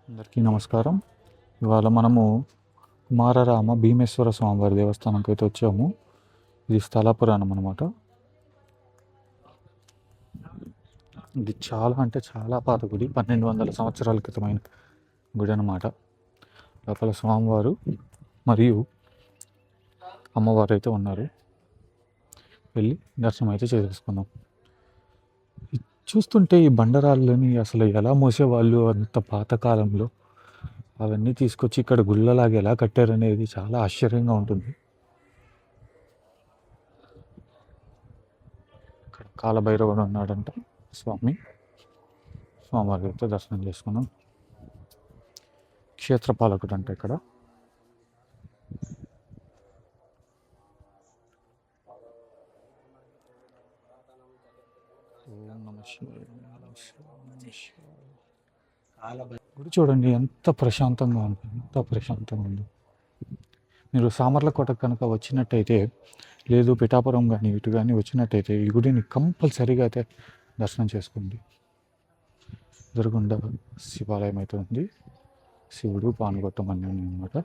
అందరికీ నమస్కారం. ఇవాళ మనము కుమారరామ భీమేశ్వర స్వామివారి దేవస్థానంకి అయితే వచ్చాము. ఇది స్థల పురాణం అనమాట. ఇది చాలా అంటే చాలా పాత గుడి, 1200 సంవత్సరాల క్రితమైన గుడి అనమాట. లోపల స్వామివారు మరియు అమ్మవారు అయితే ఉన్నారు. వెళ్ళి దర్శనం అయితే చేసేసుకుందాం. చూస్తుంటే ఈ బండరాళ్ళని అసలు ఎలా మోసేవాళ్ళు అంత పాతకాలంలో, అవన్నీ తీసుకొచ్చి ఇక్కడ గుళ్ళలాగా ఎలా కట్టారనేది చాలా ఆశ్చర్యంగా ఉంటుంది. ఇక్కడ కాలభైరవుడు ఉన్నాడంట స్వామివారి అయితే దర్శనం చేసుకున్నాం. క్షేత్రపాలకుడు అంట ఇక్కడ. గుడి చూడండి ఎంత ప్రశాంతంగా ఉంది, ఎంత ప్రశాంతంగా ఉంది. మీరు సామర్లకోట కనుక వచ్చినట్టయితే, లేదు పిఠాపురం కానీ ఇటు కానీ వచ్చినట్టయితే ఈ గుడిని కంపల్సరీగా అయితే దర్శనం చేసుకోండి. ఎదురుగుండా శివాలయం అయితే ఉంది. శివుడు పానుగొట్టం అన్నీ ఉన్నాయి అన్నమాట.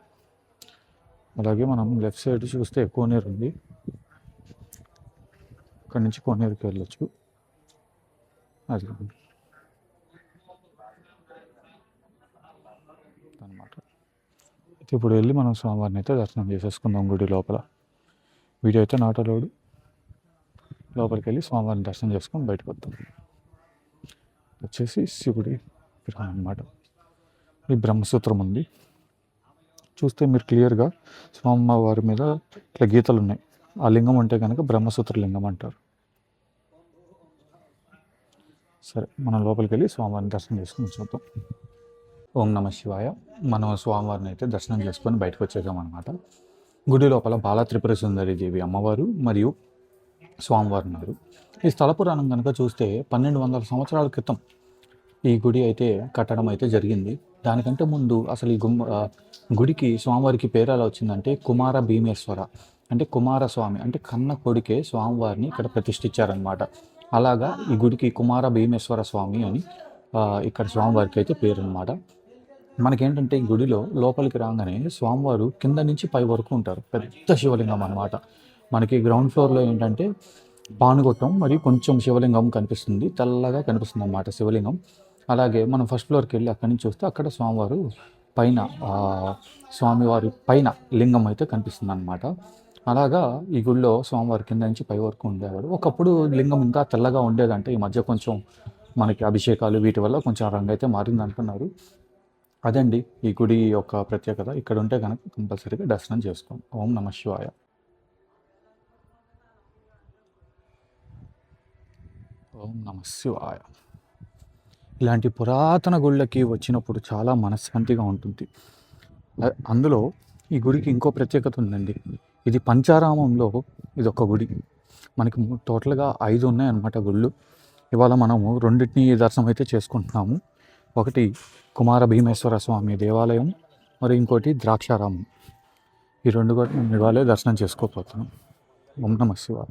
అలాగే మనం లెఫ్ట్ సైడ్ చూస్తే కోనేరు ఉంది. అక్కడి నుంచి కోనేరుకి వెళ్ళొచ్చు. అది అనమాట. ఇప్పుడు వెళ్ళి మనం స్వామివారిని అయితే దర్శనం చేసేసుకుందాం గుడి లోపల. వీడియో అయితే నాటలోడు. లోపలికి వెళ్ళి స్వామివారిని దర్శనం చేసుకొని బయటకు వద్దాం. వచ్చేసి శివుడి విగ్రహం అన్నమాట. ఈ బ్రహ్మసూత్రం ఉంది. చూస్తే మీరు క్లియర్గా స్వామివారి మీద ఇట్లా గీతలు ఉన్నాయి. ఆ లింగం అంటే కనుక బ్రహ్మసూత్ర లింగం అంటారు. సరే, మనం లోపలికి వెళ్ళి స్వామివారిని దర్శనం చేసుకుని చూద్దాం. ఓం నమ శివాయ. మనం స్వామివారిని అయితే దర్శనం చేసుకొని బయటకు వచ్చేసాం అనమాట. గుడి లోపల బాల త్రిపుర సుందరి దేవి అమ్మవారు మరియు స్వామివారు ఉన్నారు. ఈ స్థల పురాణం కనుక చూస్తే 1200 సంవత్సరాల క్రితం ఈ గుడి అయితే కట్టడం అయితే జరిగింది. దానికంటే ముందు అసలు ఈ గుడికి స్వామివారికి పేరు ఎలా వచ్చిందంటే కుమార భీమేశ్వర, అంటే కుమారస్వామి అంటే కన్న కొడుకే స్వామివారిని ఇక్కడ ప్రతిష్ఠించారనమాట. అలాగా ఈ గుడికి కుమార భీమేశ్వర స్వామి అని ఇక్కడ స్వామివారికి అయితే పేరు అనమాట. మనకేంటంటే ఈ గుడిలో లోపలికి రాగానే స్వామివారు కింద నుంచి పై వరకు ఉంటారు. పెద్ద శివలింగం అనమాట. మనకి గ్రౌండ్ ఫ్లోర్లో ఏంటంటే పానుగొట్టం మరియు కొంచెం శివలింగం కనిపిస్తుంది, తెల్లగా కనిపిస్తుంది అన్నమాట శివలింగం. అలాగే మనం ఫస్ట్ ఫ్లోర్కి వెళ్ళి అక్కడి నుంచి చూస్తే అక్కడ స్వామివారు పైన స్వామివారి పైన లింగం అయితే కనిపిస్తుంది అనమాట. అలాగా ఈ గుడిలో స్వామివారి కింద నుంచి పై వరకు ఉండేవాడు. ఒకప్పుడు లింగం ఇంకా తెల్లగా ఉండేదంటే, ఈ మధ్య కొంచెం మనకి అభిషేకాలు వీటి వల్ల కొంచెం రంగు అయితే మారింది అంటున్నారు. అదండి ఈ గుడి యొక్క ప్రత్యేకత. ఇక్కడ ఉంటే కనుక కంపల్సరీగా దర్శనం చేసుకోండి. ఓం నమ శివాయ. ఓం నమ శివాయ. ఇలాంటి పురాతన గుళ్ళకి వచ్చినప్పుడు చాలా మనశ్శాంతిగా ఉంటుంది. అందులో ఈ గుడికి ఇంకో ప్రత్యేకత ఉందండి. ఇది పంచారామంలో ఇది ఒక గుడి. మనకి టోటల్గా 5 ఉన్నాయన్నమాట గుళ్ళు. ఇవాళ మనము రెండింటిని దర్శనం అయితే చేసుకుంటున్నాము. ఒకటి కుమార భీమేశ్వర స్వామి దేవాలయం, మరి ఇంకోటి ద్రాక్షారామం. ఈ రెండు కూడా మేము ఇవాళే దర్శనం చేసుకోకపోతున్నాం. ఓం నమ శివాయ.